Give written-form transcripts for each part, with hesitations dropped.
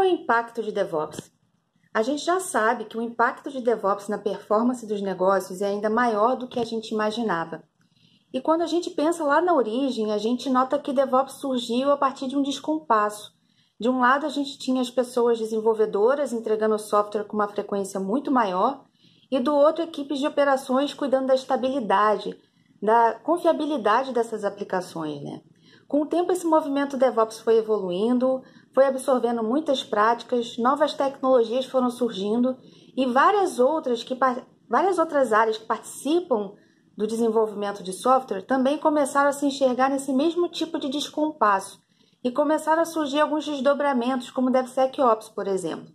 é o impacto de DevOps? A gente já sabe que o impacto de DevOps na performance dos negócios é ainda maior do que a gente imaginava. E quando a gente pensa lá na origem, a gente nota que DevOps surgiu a partir de um descompasso. De um lado, a gente tinha as pessoas desenvolvedoras entregando software com uma frequência muito maior, e do outro, equipes de operações cuidando da estabilidade, da confiabilidade dessas aplicações, né? Com o tempo, esse movimento DevOps foi evoluindo, foi absorvendo muitas práticas, novas tecnologias foram surgindo e várias outras áreas que participam do desenvolvimento de software também começaram a se enxergar nesse mesmo tipo de descompasso e começaram a surgir alguns desdobramentos, como o DevSecOps, por exemplo.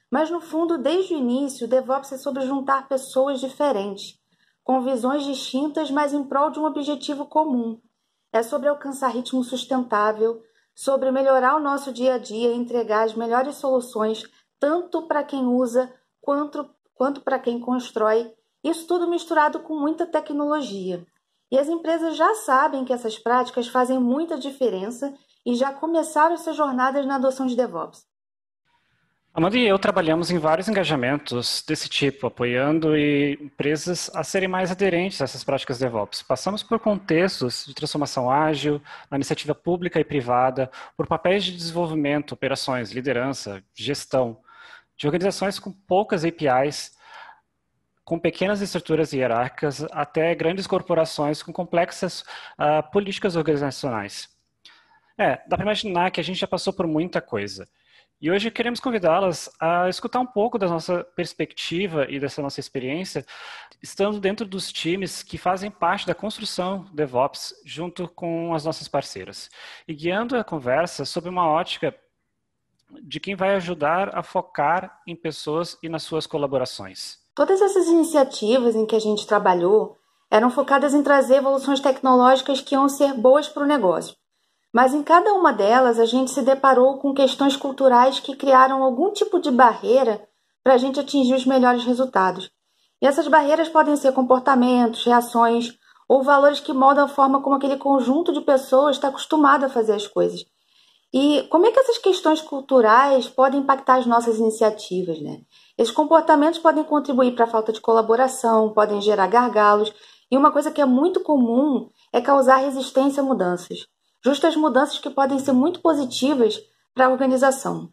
Mas, no fundo, desde o início, o DevOps é sobre juntar pessoas diferentes, com visões distintas, mas em prol de um objetivo comum. É sobre alcançar ritmo sustentável, sobre melhorar o nosso dia a dia e entregar as melhores soluções, tanto para quem usa quanto para quem constrói, isso tudo misturado com muita tecnologia. E as empresas já sabem que essas práticas fazem muita diferença e já começaram essas jornadas na adoção de DevOps. Amanda e eu trabalhamos em vários engajamentos desse tipo, apoiando empresas a serem mais aderentes a essas práticas DevOps. Passamos por contextos de transformação ágil, na iniciativa pública e privada, por papéis de desenvolvimento, operações, liderança, gestão, de organizações com poucas APIs, com pequenas estruturas hierárquicas, até grandes corporações com complexas políticas organizacionais. Dá para imaginar que a gente já passou por muita coisa. E hoje queremos convidá-las a escutar um pouco da nossa perspectiva e dessa nossa experiência, estando dentro dos times que fazem parte da construção DevOps, junto com as nossas parceiras, e guiando a conversa sob uma ótica de quem vai ajudar a focar em pessoas e nas suas colaborações. Todas essas iniciativas em que a gente trabalhou eram focadas em trazer evoluções tecnológicas que iam ser boas para o negócio. Mas em cada uma delas a gente se deparou com questões culturais que criaram algum tipo de barreira para a gente atingir os melhores resultados. E essas barreiras podem ser comportamentos, reações ou valores que moldam a forma como aquele conjunto de pessoas está acostumado a fazer as coisas. E como é que essas questões culturais podem impactar as nossas iniciativas, né? Esses comportamentos podem contribuir para a falta de colaboração, podem gerar gargalos, e uma coisa que é muito comum é causar resistência a mudanças. Justas mudanças que podem ser muito positivas para a organização.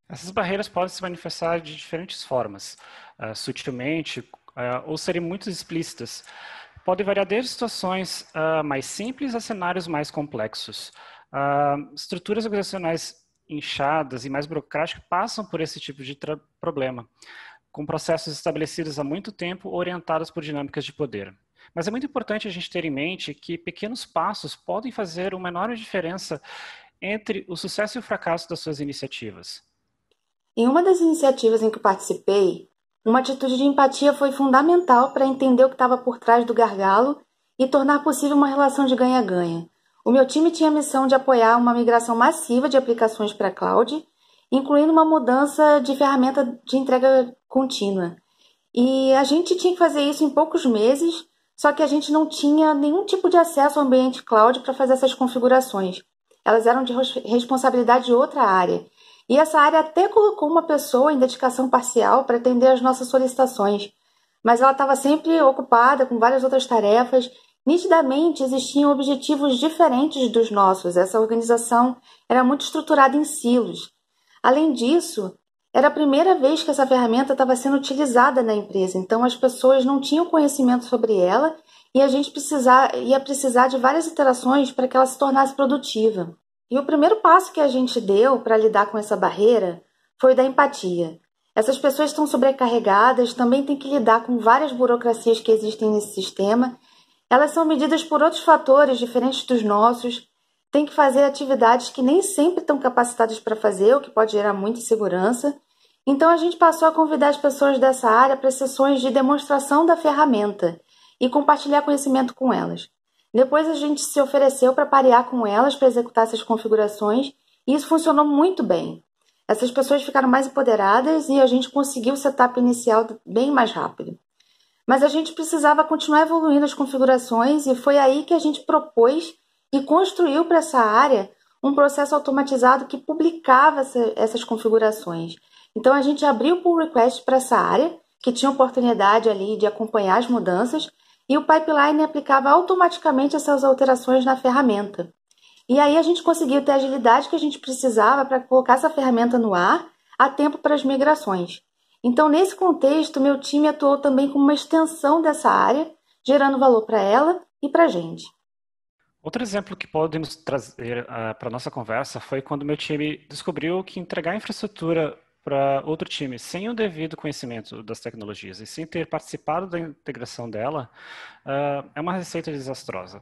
Essas barreiras podem se manifestar de diferentes formas, sutilmente ou serem muito explícitas. Podem variar desde situações mais simples a cenários mais complexos. Estruturas organizacionais inchadas e mais burocráticas passam por esse tipo de problema, com processos estabelecidos há muito tempo orientados por dinâmicas de poder. Mas é muito importante a gente ter em mente que pequenos passos podem fazer uma enorme diferença entre o sucesso e o fracasso das suas iniciativas. Em uma das iniciativas em que eu participei, uma atitude de empatia foi fundamental para entender o que estava por trás do gargalo e tornar possível uma relação de ganha-ganha. O meu time tinha a missão de apoiar uma migração massiva de aplicações para a cloud, incluindo uma mudança de ferramenta de entrega contínua. E a gente tinha que fazer isso em poucos meses, só que a gente não tinha nenhum tipo de acesso ao ambiente cloud para fazer essas configurações. Elas eram de responsabilidade de outra área. E essa área até colocou uma pessoa em dedicação parcial para atender as nossas solicitações. Mas ela estava sempre ocupada com várias outras tarefas. Nitidamente existiam objetivos diferentes dos nossos. Essa organização era muito estruturada em silos. Além disso, era a primeira vez que essa ferramenta estava sendo utilizada na empresa, então as pessoas não tinham conhecimento sobre ela e a gente ia precisar de várias iterações para que ela se tornasse produtiva. E o primeiro passo que a gente deu para lidar com essa barreira foi o da empatia. Essas pessoas estão sobrecarregadas, também têm que lidar com várias burocracias que existem nesse sistema. Elas são medidas por outros fatores diferentes dos nossos, têm que fazer atividades que nem sempre estão capacitadas para fazer, o que pode gerar muita insegurança. Então a gente passou a convidar as pessoas dessa área para sessões de demonstração da ferramenta e compartilhar conhecimento com elas. Depois a gente se ofereceu para parear com elas para executar essas configurações e isso funcionou muito bem. Essas pessoas ficaram mais empoderadas e a gente conseguiu o setup inicial bem mais rápido. Mas a gente precisava continuar evoluindo as configurações e foi aí que a gente propôs e construiu para essa área um processo automatizado que publicava essas configurações. Então a gente abriu o pull request para essa área, que tinha oportunidade ali de acompanhar as mudanças, e o pipeline aplicava automaticamente essas alterações na ferramenta. E aí a gente conseguiu ter a agilidade que a gente precisava para colocar essa ferramenta no ar a tempo para as migrações. Então, nesse contexto, meu time atuou também como uma extensão dessa área, gerando valor para ela e para a gente. Outro exemplo que podemos trazer para a nossa conversa foi quando meu time descobriu que entregar infraestrutura para outro time sem o devido conhecimento das tecnologias e sem ter participado da integração dela é uma receita desastrosa.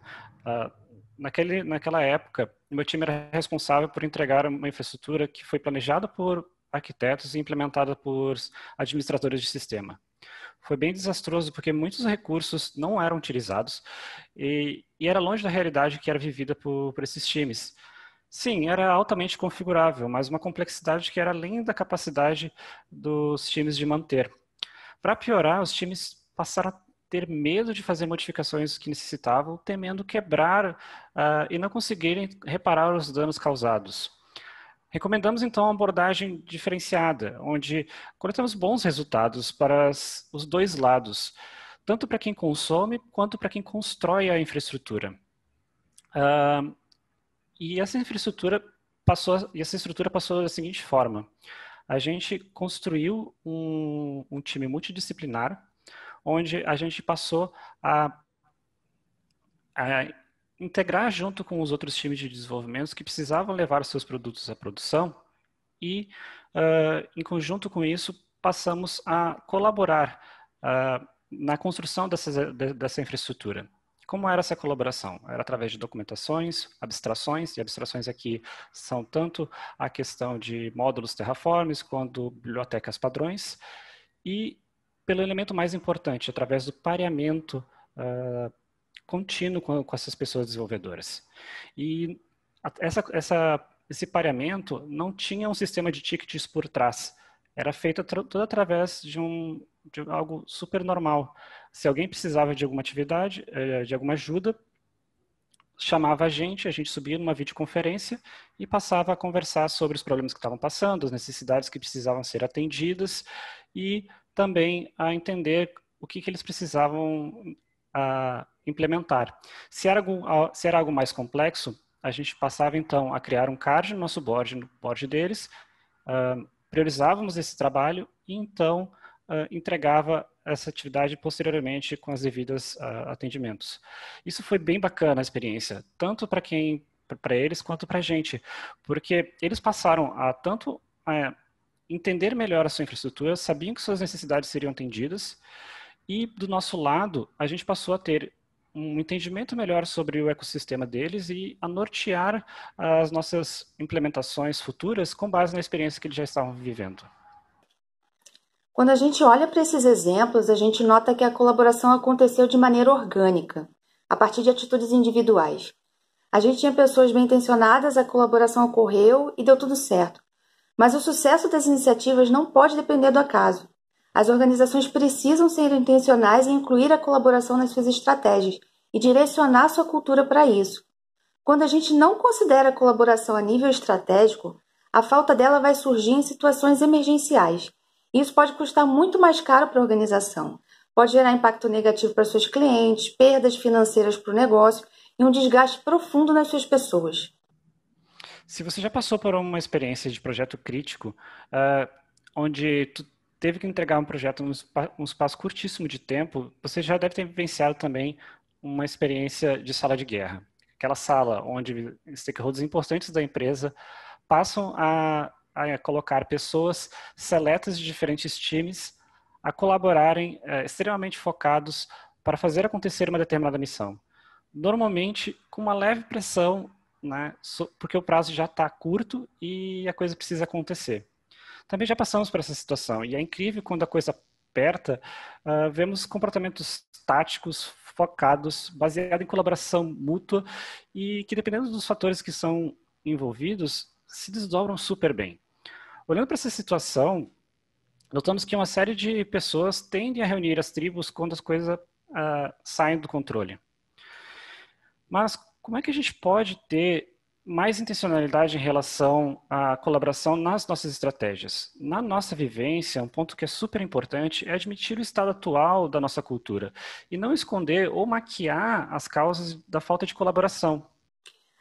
Naquela época, meu time era responsável por entregar uma infraestrutura que foi planejada por arquitetos e implementada por administradores de sistema. Foi bem desastroso porque muitos recursos não eram utilizados e era longe da realidade que era vivida por esses times. Sim, era altamente configurável, mas uma complexidade que era além da capacidade dos times de manter. Para piorar, os times passaram a ter medo de fazer modificações que necessitavam, temendo quebrar e não conseguirem reparar os danos causados. Recomendamos, então, uma abordagem diferenciada, onde coletamos bons resultados para os dois lados, tanto para quem consome quanto para quem constrói a infraestrutura. E essa estrutura passou da seguinte forma. A gente construiu um time multidisciplinar, onde a gente passou a integrar junto com os outros times de desenvolvimento que precisavam levar os seus produtos à produção e, em conjunto com isso, passamos a colaborar na construção dessa infraestrutura. Como era essa colaboração? Era através de documentações, abstrações, e abstrações aqui são tanto a questão de módulos terraforms quanto bibliotecas padrões, e pelo elemento mais importante, através do pareamento contínuo com essas pessoas desenvolvedoras. E esse pareamento não tinha um sistema de tickets por trás. Era feito tudo através de algo super normal. Se alguém precisava de alguma atividade, de alguma ajuda, chamava a gente subia numa videoconferência e passava a conversar sobre os problemas que estavam passando, as necessidades que precisavam ser atendidas e também a entender o que eles precisavam implementar. Se era algo mais complexo, a gente passava então a criar um card no nosso board, no board deles, priorizávamos esse trabalho e então entregava essa atividade posteriormente com as devidas atendimentos. Isso foi bem bacana a experiência, tanto para eles quanto para a gente, porque eles passaram a tanto entender melhor a sua infraestrutura, sabiam que suas necessidades seriam atendidas, e do nosso lado, a gente passou a ter um entendimento melhor sobre o ecossistema deles e a nortear as nossas implementações futuras com base na experiência que eles já estavam vivendo. Quando a gente olha para esses exemplos, a gente nota que a colaboração aconteceu de maneira orgânica, a partir de atitudes individuais. A gente tinha pessoas bem intencionadas, a colaboração ocorreu e deu tudo certo. Mas o sucesso das iniciativas não pode depender do acaso. As organizações precisam ser intencionais e incluir a colaboração nas suas estratégias e direcionar sua cultura para isso. Quando a gente não considera a colaboração a nível estratégico, a falta dela vai surgir em situações emergenciais. Isso pode custar muito mais caro para a organização. Pode gerar impacto negativo para seus clientes, perdas financeiras para o negócio e um desgaste profundo nas suas pessoas. Se você já passou por uma experiência de projeto crítico, onde tu teve que entregar um projeto num espaço curtíssimo de tempo, você já deve ter vivenciado também uma experiência de sala de guerra. Aquela sala onde stakeholders importantes da empresa passam a colocar pessoas seletas de diferentes times a colaborarem extremamente focados para fazer acontecer uma determinada missão. Normalmente com uma leve pressão, né, porque o prazo já está curto e a coisa precisa acontecer. Também já passamos por essa situação e é incrível quando a coisa aperta, vemos comportamentos táticos, focados, baseados em colaboração mútua e que, dependendo dos fatores que são envolvidos, se desdobram super bem. Olhando para essa situação, notamos que uma série de pessoas tendem a reunir as tribos quando as coisas saem do controle. Mas como é que a gente pode ter mais intencionalidade em relação à colaboração nas nossas estratégias. Na nossa vivência, um ponto que é super importante é admitir o estado atual da nossa cultura e não esconder ou maquiar as causas da falta de colaboração.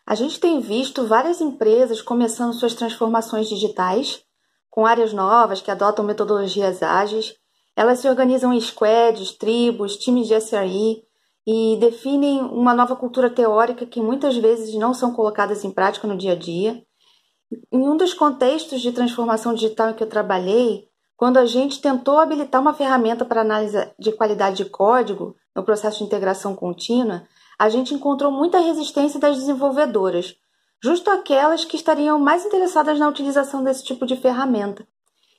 A gente tem visto várias empresas começando suas transformações digitais, com áreas novas que adotam metodologias ágeis. Elas se organizam em squads, tribos, times de SRE e definem uma nova cultura teórica que muitas vezes não são colocadas em prática no dia a dia. Em um dos contextos de transformação digital em que eu trabalhei, quando a gente tentou habilitar uma ferramenta para análise de qualidade de código no processo de integração contínua, a gente encontrou muita resistência das desenvolvedoras, justo aquelas que estariam mais interessadas na utilização desse tipo de ferramenta.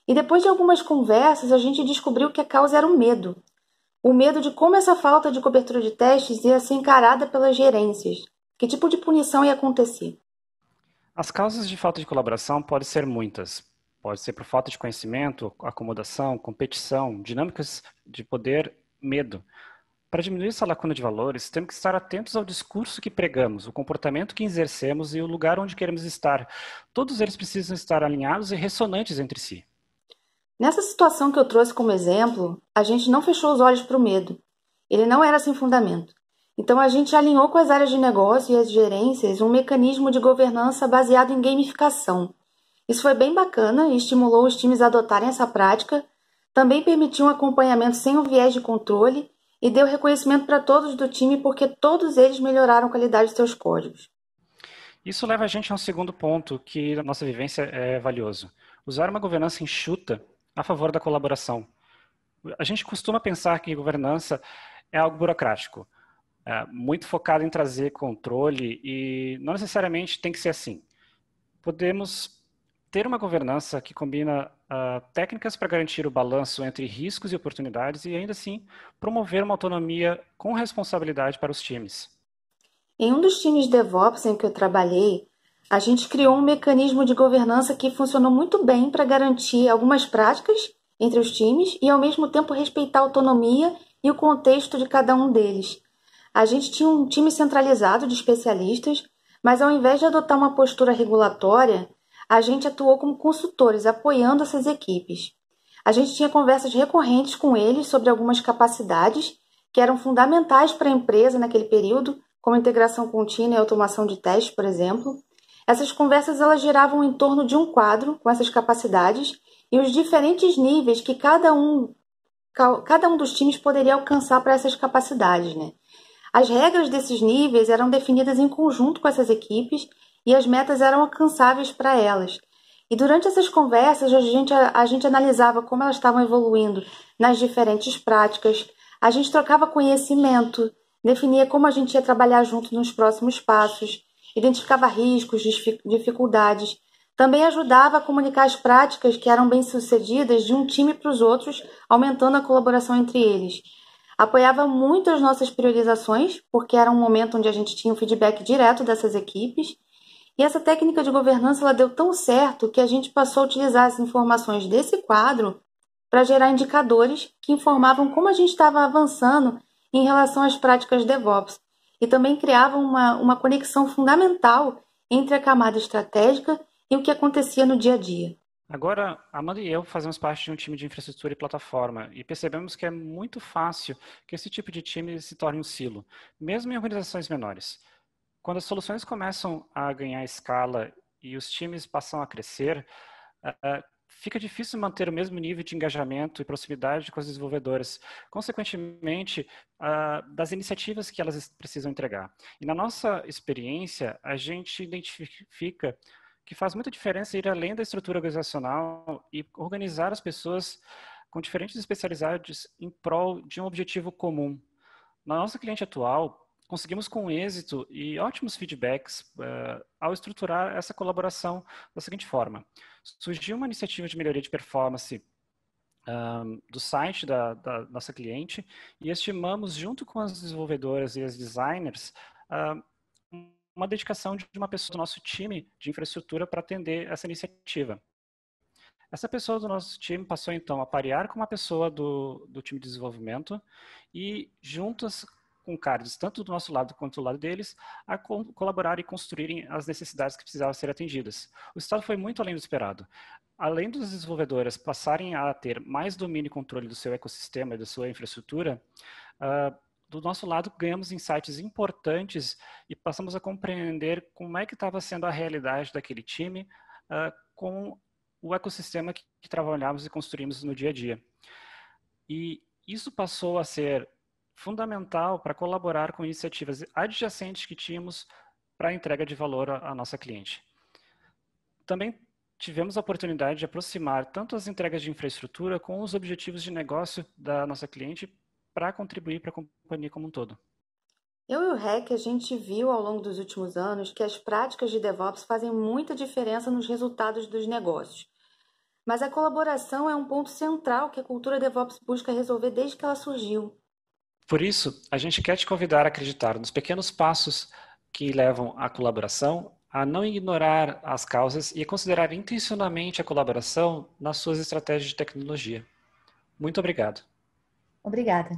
E depois de algumas conversas, a gente descobriu que a causa era o medo. O medo de como essa falta de cobertura de testes ia ser encarada pelas gerências. Que tipo de punição ia acontecer? As causas de falta de colaboração podem ser muitas. Pode ser por falta de conhecimento, acomodação, competição, dinâmicas de poder, medo. Para diminuir essa lacuna de valores, temos que estar atentos ao discurso que pregamos, o comportamento que exercemos e o lugar onde queremos estar. Todos eles precisam estar alinhados e ressonantes entre si. Nessa situação que eu trouxe como exemplo, a gente não fechou os olhos para o medo. Ele não era sem fundamento. Então a gente alinhou com as áreas de negócio e as gerências um mecanismo de governança baseado em gamificação. Isso foi bem bacana e estimulou os times a adotarem essa prática, também permitiu um acompanhamento sem o viés de controle e deu reconhecimento para todos do time porque todos eles melhoraram a qualidade de seus códigos. Isso leva a gente a um segundo ponto que na nossa vivência é valioso. Usar uma governança enxuta a favor da colaboração. A gente costuma pensar que governança é algo burocrático, muito focado em trazer controle e não necessariamente tem que ser assim. Podemos ter uma governança que combina técnicas para garantir o balanço entre riscos e oportunidades e ainda assim promover uma autonomia com responsabilidade para os times. Em um dos times de DevOps em que eu trabalhei, a gente criou um mecanismo de governança que funcionou muito bem para garantir algumas práticas entre os times e, ao mesmo tempo, respeitar a autonomia e o contexto de cada um deles. A gente tinha um time centralizado de especialistas, mas ao invés de adotar uma postura regulatória, a gente atuou como consultores, apoiando essas equipes. A gente tinha conversas recorrentes com eles sobre algumas capacidades que eram fundamentais para a empresa naquele período, como integração contínua e automação de testes, por exemplo. Essas conversas elas giravam em torno de um quadro com essas capacidades e os diferentes níveis que cada um dos times poderia alcançar para essas capacidades, né? As regras desses níveis eram definidas em conjunto com essas equipes e as metas eram alcançáveis para elas. E durante essas conversas, a gente analisava como elas estavam evoluindo nas diferentes práticas, a gente trocava conhecimento, definia como a gente ia trabalhar junto nos próximos passos, identificava riscos, dificuldades. Também ajudava a comunicar as práticas que eram bem-sucedidas de um time para os outros, aumentando a colaboração entre eles. Apoiava muito as nossas priorizações, porque era um momento onde a gente tinha um feedback direto dessas equipes. E essa técnica de governança ela deu tão certo que a gente passou a utilizar as informações desse quadro para gerar indicadores que informavam como a gente estava avançando em relação às práticas DevOps. E também criavam uma conexão fundamental entre a camada estratégica e o que acontecia no dia a dia. Agora, Amanda e eu fazemos parte de um time de infraestrutura e plataforma e percebemos que é muito fácil que esse tipo de time se torne um silo, mesmo em organizações menores. Quando as soluções começam a ganhar escala e os times passam a crescer, fica difícil manter o mesmo nível de engajamento e proximidade com os desenvolvedores, consequentemente, das iniciativas que elas precisam entregar. E na nossa experiência, a gente identifica que faz muita diferença ir além da estrutura organizacional e organizar as pessoas com diferentes especialidades em prol de um objetivo comum. Na nossa cliente atual, conseguimos com êxito e ótimos feedbacks ao estruturar essa colaboração da seguinte forma. Surgiu uma iniciativa de melhoria de performance do site da nossa cliente e estimamos, junto com as desenvolvedoras e as designers, uma dedicação de uma pessoa do nosso time de infraestrutura para atender essa iniciativa. Essa pessoa do nosso time passou, então, a parear com uma pessoa do time de desenvolvimento e, juntas, com cards, tanto do nosso lado quanto do lado deles, a colaborar e construírem as necessidades que precisavam ser atendidas. O resultado foi muito além do esperado. Além dos desenvolvedores passarem a ter mais domínio e controle do seu ecossistema e da sua infraestrutura, do nosso lado ganhamos insights importantes e passamos a compreender como é que estava sendo a realidade daquele time com o ecossistema que trabalhamos e construímos no dia a dia. E isso passou a ser fundamental para colaborar com iniciativas adjacentes que tínhamos para a entrega de valor à nossa cliente. Também tivemos a oportunidade de aproximar tanto as entregas de infraestrutura com os objetivos de negócio da nossa cliente para contribuir para a companhia como um todo. Eu e o REC, a gente viu ao longo dos últimos anos que as práticas de DevOps fazem muita diferença nos resultados dos negócios. Mas a colaboração é um ponto central que a cultura DevOps busca resolver desde que ela surgiu. Por isso, a gente quer te convidar a acreditar nos pequenos passos que levam à colaboração, a não ignorar as causas e a considerar intencionalmente a colaboração nas suas estratégias de tecnologia. Muito obrigado. Obrigada.